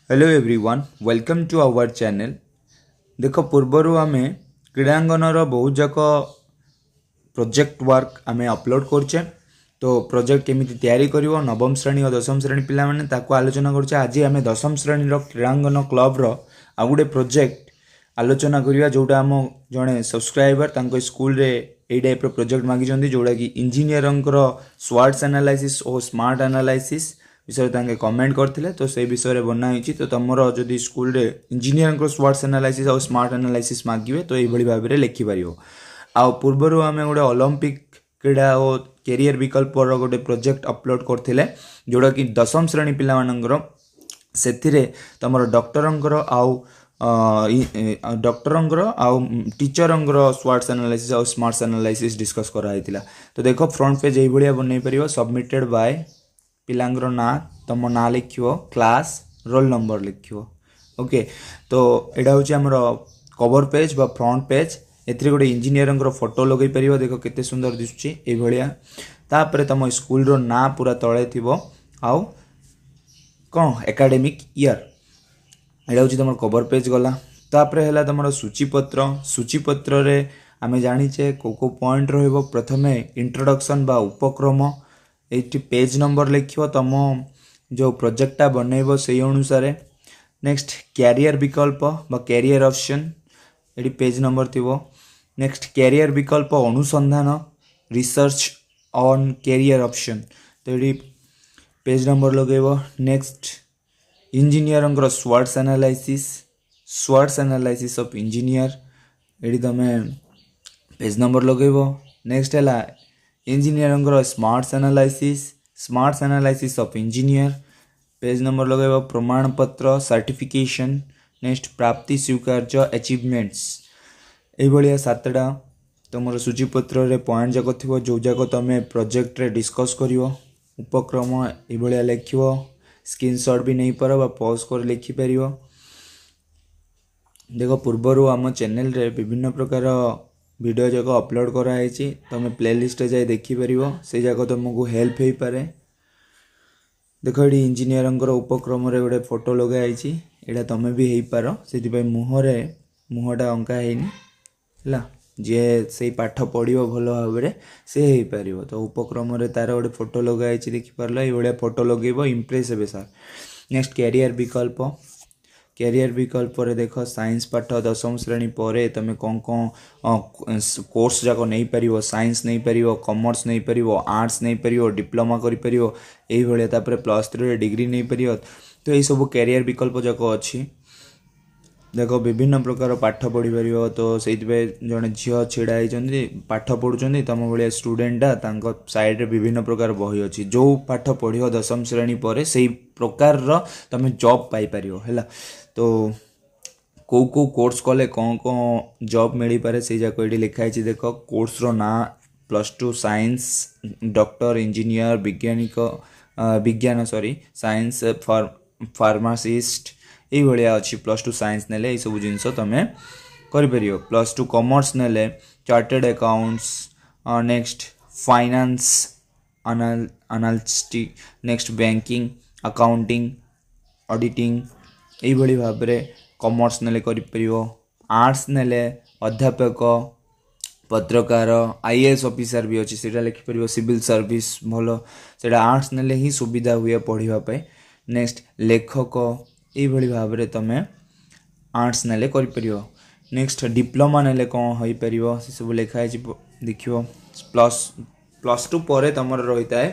Hello everyone welcome to our channel. देख पूर्वर आम क्रीड़ांगन बहुत जाक प्रोजेक्ट वर्क आम अपलोड करचे। तो प्रोजेक्ट केमी तैयारी कर नवम श्रेणी और दशम श्रेणी पिला माने ताको आलोचना करचे। आज आम दशम श्रेणी क्रीड़ांगन क्लब रो आ गुटे प्रोजेक्ट आलोचना करवा जोटा आम जड़े सब्सक्राइबर तांको स्कूल रे यही टाइप प्रोजेक्ट मागी जोटा कि इंजीनियर स्वाट्स एनालाइसिस और स्मार्ट एनालाइसिस विषय तांके कमेंट करथिले। तो से विषय बना होइछि। तो तुमर जदि स्कूल रे इंजीनियर स्वाट्स एनालाइसिस और स्मार्ट एनालाइसिस मागिवे तो यही भाव में लिखि पारियो। आ पूर्वर आम गोटे ओलंपिक क्रीड़ा और कैरियर विकल्प गोटे प्रोजेक्ट अपलोड करथिले जोड़ा कि दशम श्रेणी पिला मानकर से तुम डॉक्टरंकर आउ डॉक्टरंकर आउ टीचरंकर स्वाट्स एनालाइसिस और स्मार्ट्स एनालाइसिस डिस्कस कराइतिला। तो देख फ्रंट पेज यही भाया बनई पार सबमिटेड बाय पिलांगर ना तुम ना लिख क्लास रोल नंबर लिख। ओके तो यहाँ हूँ आमर कवर पेज बा फ्रंट पेज ए गोटे इंजीनियर फोटो लगे पार। देख केते सुंदर दिशुची ए भलिया। तापर तुम स्कूल रो ना पूरा तले थी आउ कौन एकेडमिक ईयर यहाँ हूँ तुम कवर पेज गला। तापर है तुम सूचीपत्र रे आमे जानीचे को पॉइंट रहिबो। प्रथमे इंट्रोडक्शन बा उपक्रम ये पेज नंबर लिख तुम जो प्रोजेक्टा बनइब से अनुसार। नेक्स्ट कैरियर विकल्प बा कैरियर ऑप्शन ये पेज नंबर थी। नेक्स्ट कैरियर विकल्प अनुसंधान रिसर्च ऑन कैरियर ऑप्शन तो ये पेज नंबर लगेब। Next engineer SWOTs analysis of engineer ये तुम पेज नंबर लगेब। नेक्स्ट है engineer smarts analysis of engineer page number लगे। प्रमाणपत्र सर्टिफिकेशन नेक्स्ट प्राप्ति स्वीकार्य अचीवमेंट्स ये सातटा तुम सूचीपत्र रे पॉइंट जाक थी जो जाक तुम प्रोजेक्ट रे डिस्कस कर उपक्रम ये लिख स्क्रीनशॉट भी नहीं पार पॉज कर लिखिपर। देख पूर्वर आम चैनल रे विभिन्न प्रकार वीडियो जाक अपलोड कराई तुम प्लेलिस्ट जाए देखिपर से जाक तुमको हेल्प हो पारे। देख ये इंजीनियर उपक्रम रे गोटे फोटो लगाई यहाँ तुम भी हो पार से मुहटा अंका है जी से पाठ पढ़ो भल भाव से हो पार। तो उपक्रम रे तार गोटे फोटो लगाई देखिपार ये फोटो लगेब इम्प्रेस हे सर। नेक्स्ट कैरियर विकल्प रे देख साइंस पाठ दशम श्रेणी पर तुम कौन कौन कोर्स जाक नहीं पार। साइंस नहीं पार कॉमर्स नहीं पार आर्ट्स नहीं पार डिप्लोमा कर ये +3 डिग्री नहीं पार। तो ये सब कैरियर विकल्प जाक अच्छी। देख विभिन्न प्रकार पाठ पढ़ी पार। तो से जड़े झील छिड़ा होती पाठ पढ़ुं तुम भाया स्टूडेंटा साइड रे विभिन्न प्रकार बही अच्छी जो पाठ पढ़ो दशम श्रेणी पर से प्रकार तुम जॉब पाइपर है। तो को कोर्स कले कौन कौन जॉब मिल पारे से जाक ये लिखाई। देख कोर्स रो ना +2 साइंस डॉक्टर इंजीनियर विज्ञान साइंस फार्मासिस्ट ये भाया अच्छी। +2 साइंस ने ये सब जिनस तुम कर +2 कॉमर्स ने chartered accounts next finance analyst next banking accounting auditing ये भाव में कॉमर्स ने कर। आर्ट्स ने अध्यापक पत्रकार आईएएस ऑफिसर भी अच्छी से लिखिपर। सिविल सर्विस भल से आर्ट्स ने ही सुविधा हुए पढ़ापी। नेक्स्ट लेखक ये भाव में तुम आर्ट्स ने कर। नेक्स्ट डिप्लोमा ने कौन हो पार से सब लिखाई देख। +2 पर तुम रही है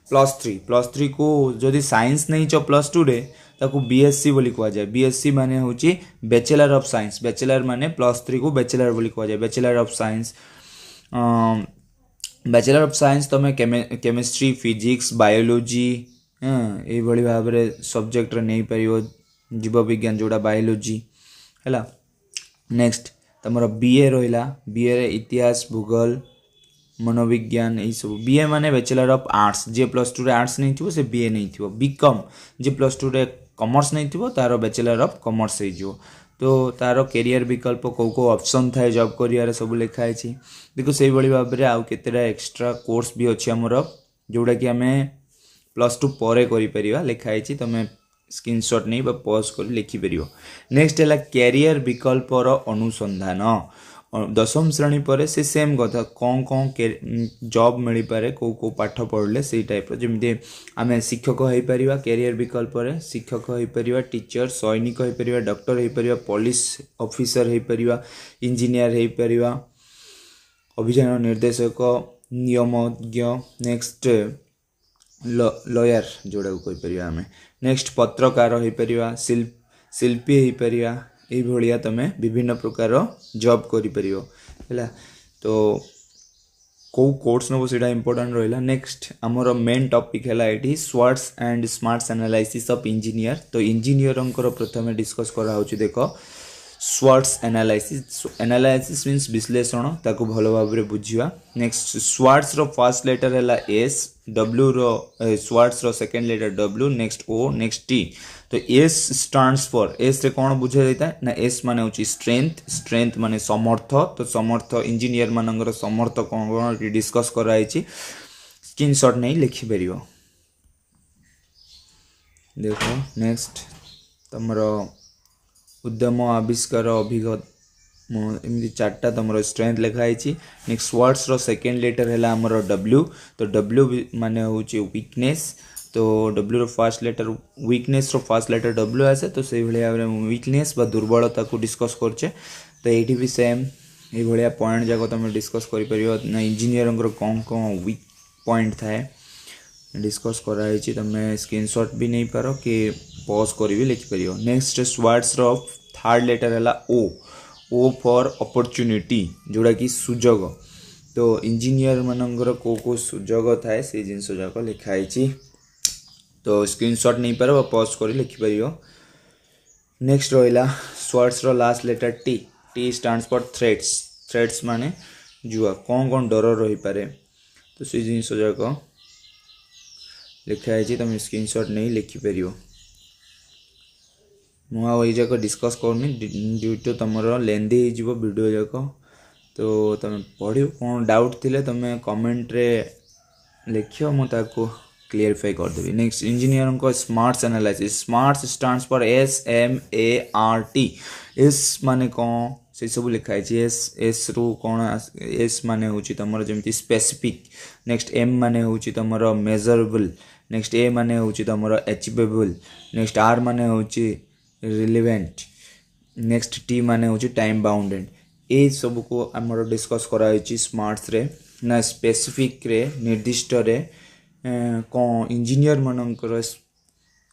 +3 को जदि साइंस नहीं +2 रे ताकू बीएससी बोली कह जाए। बीएससी माने होची बैचलर ऑफ साइंस बैचलर माने +3 को बैचलर बोली कह जाए। बैचलर ऑफ साइंस तुम केमिस्ट्री फिजिक्स बायोलॉजी ये भाव में सब्जेक्ट नहीं पार जीव विज्ञान जोड़ा बायोलॉजी है। नेक्स्ट तुम बीए रहा बीए इतिहास भूगोल मनोविज्ञान यही सब। बीए माने bachelor of arts J +2 arts नहीं थी से बीए नहीं थी। बीकॉम जे +2 कॉमर्स नहीं थी तार बैचलर ऑफ कॉमर्स हो। तो तार कैरियर विकल्प कौ ऑप्शन थाए जॉब कर सब लिखाई। देखो से भाव में आउ केतेटा एक्स्ट्रा कोर्स भी अच्छी आमर जोड़ा कि आम +2 पर लिखाई। तुम स्क्रीनशॉट नहीं पॉज कर लिखि परियो। नेक्स्ट है कैरियर विकल्पर अनुसंधान। दशम श्रेणी पर से सेम कथा कौन कौन जॉब मिल पारे को पाठ पढ़ले से टाइप जमी आम शिक्षक हो पार कैरियर विकल्प शिक्षक हो पार टीचर सैनिक हो पार डॉक्टर हो पार पुलिस ऑफिसर हो पार इंजीनियर हो पार अभियान निर्देशक नियमज्ञ नेक्स्ट लॉयर जोड़ा कहीपर आम नेक्स्ट पत्रकार हो पार शिल्पी हो पार ये तुम विभिन्न प्रकार जॉब कर तो कौ कोर्स नब से इंपोर्टेंट रहा। नेक्स्ट आमर मेन टॉपिक है ये SWOTs and smarts analysis of engineer. तो इंजीनियर प्रथम डिस्कस कराऊँ देख स्वॉट्स एनालिसिस मीन्स विश्लेषण ताको भल भाव में बुझा। नेक्स्ट स्वॉट्स रो फर्स्ट लेटर है एस डब्ल्यू रो स्वॉट्स रो second letter W next O next T. तो एस स्टैंड्स फॉर एस रे कौन बुझा जाता है ना एस माने होची स्ट्रेंथ स्ट्रेंथ माने समर्थ। तो समर्थ इंजीनियर मानकर समर्थ कौन कौन डिस्कस कराई स्क्रीनशॉट नहीं लिखि परियो। देखो नेक्स्ट तमर उद्यम आविष्कार अभिगत एमती चार्टा तुम स्ट्रेंथ लिखाई। नेक्स्ट स्वॉट्स रो सेकेंड लेटर है आमर डब्ल्यू। तो डब्ल्यू माने होची वीकनेस। तो डब्ल्यू रो फर्स्ट लेटर वीकनेस रो फर्स्ट लेटर डब्ल्यू आसे। तो से भाव वीकनेस बा दुर्बलता को डिस्कस करचे। तो ये भी सेम ये पॉइंट जाक तुम डिस्कस कर इंजीनियर कौन कौन वीक पॉइंट थाए डिस्कस कराई। तुम स्क्रीनशॉट भी नहीं पार कि पॉज कर भी लिखिपर। नेक्स्ट स्वॉट्स रो थर्ड लेटर है ओ फॉर अपॉर्चुनिटी जोड़ा कि सुजोग। तो इंजीनियर मानकर को सुजोग थाए से जिनस जाक लिखाई। तो स्क्रीनशॉट नहीं पार पॉज कर लिखिपर। नेक्स्ट रहा स्वॉट्स रो last letter T. T stands for threats. Threats माने जुआ कौन कौन डर रही पारे। तो से जिनस जाक लिखाई तुम स्क्रीनशॉट नहीं लिखिपर। मुझे जाक डिस्कस करनी ड्यू टू तुम लेंदी हो वीडियो जाक। तो तुम पढ़ कौन डाउट थिले तुम कमेंट रे लिख मुझे क्लीयरिफाई करदेवी। नेक्स्ट इंजीनियर को smarts analysis. Smarts stands for SMART। S माने कौन से सब लिखाई एस एस रु कौन एस माने होची तुम जमी स्पेसिफिक। नेक्स्ट एम माने होची तुम मेजरेबल। नेक्स्ट ए माने होची तुम अचीवेबल। नेक्स्ट आर माने होची रिलेवेंट। नेक्स्ट टी माने होची टाइम बाउंडेड। ये सब को आमर डिस्कस कराई स्मार्ट्स रे ना स्पेसिफिक रे निर्दिष्ट रे कौन इंजीनियर मानकर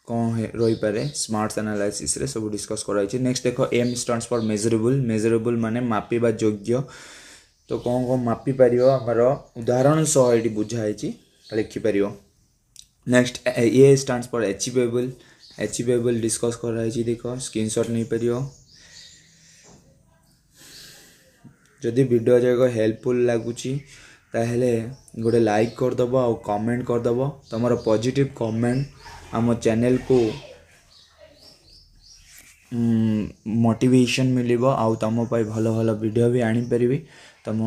कौन रही पारे स्मार्ट्स एनालिसिस रे सब डिस्कस कराई। नेक्स्ट देखो M stands for measurable. Measurable माने मापिबा योग्य। तो कौन कौन मापी पार आमर उदाहरण सह ये बुझाई लिखिपर। Next A stands for achievable. Achievable discuss कराई देख स्क्रीनशॉट नहीं पार। जदि वीडियो जाक हेल्पफुल लगुच ताहले गोटे लाइक करदब आ कमेंट करदब। तुम पॉजिटिव कमेंट आम चैनल को मोटिवेशन मिलिबो आउ तुम भल भल वीडियो भी आनी पारिबी तुम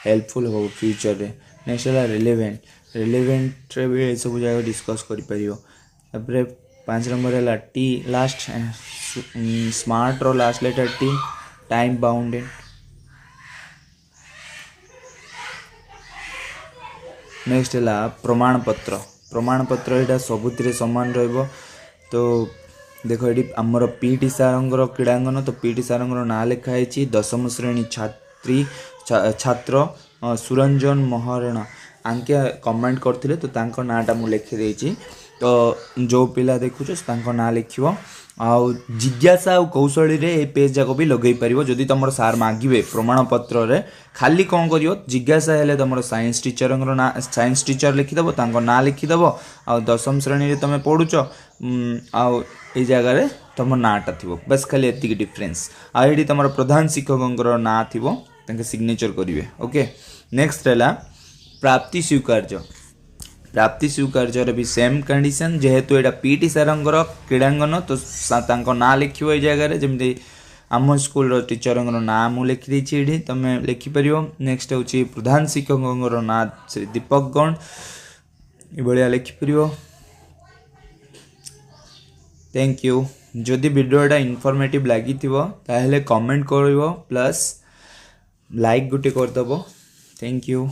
हेल्पफुल हो फ्यूचर रे। नेक्स्ट है रिलेवेंट। रिलेवेंट रे भी सब जगह डिस्कस कर पारिबो। तापरे 5 नंबर है टी लास्ट स्मार्ट रो last letter T time bounded. Next है प्रमाण पत्र। प्रमाण पत्र यहाँ सबुति सामान रहिबो। तो देखो ये आमर पीटी सारंगर क्रीड़ांगन। तो पीटी सारंगर ना लिखाई 10वीं श्रेणी छात्र सुरंजन महारणा आंके कमेंट करथिले। तो तांको नाटा मु लिखि देछि। तो जो पिला देखुछ तांको ना लिखिबो आउ जिज्ञासा और कौशली रे ए पेज जाक भी लगे पार। जदि तुम सार मागिबे प्रमाण पत्र रे खाली कौन करियो जिज्ञासा हेले तुम साइंस टीचर ना साइंस टीचर लिखिदेव तांको ना लिखिदेव आ 10वीं श्रेणी रे तुम पढ़ुच आउ ए जगह तुम नाटा थी बस खाली एतिक डिफरेंस। आ ये तुम प्रधान शिक्षक ना थी सिग्नेचर करेंगे। ओके नेक्स्ट है प्राप्ति स्वीकार्य। प्राप्ति स्वीकार्य भी सेम कंडीशन जेहेतु यहाँ पीटी सारंगर क्रीड़ांगन। तो ना लिखो ये जगह जमी आम स्कूल टीचर ना मुझे लिखी ये तुम लिखिपर। नेक्स्ट हूँ प्रधान शिक्षक ना श्री दीपक गण ये लिखिपर। थैंक यू जदि वीडियोटा इनफॉर्मेटिव लगी ताहले comment करिवो plus like Gute करदबो thank you.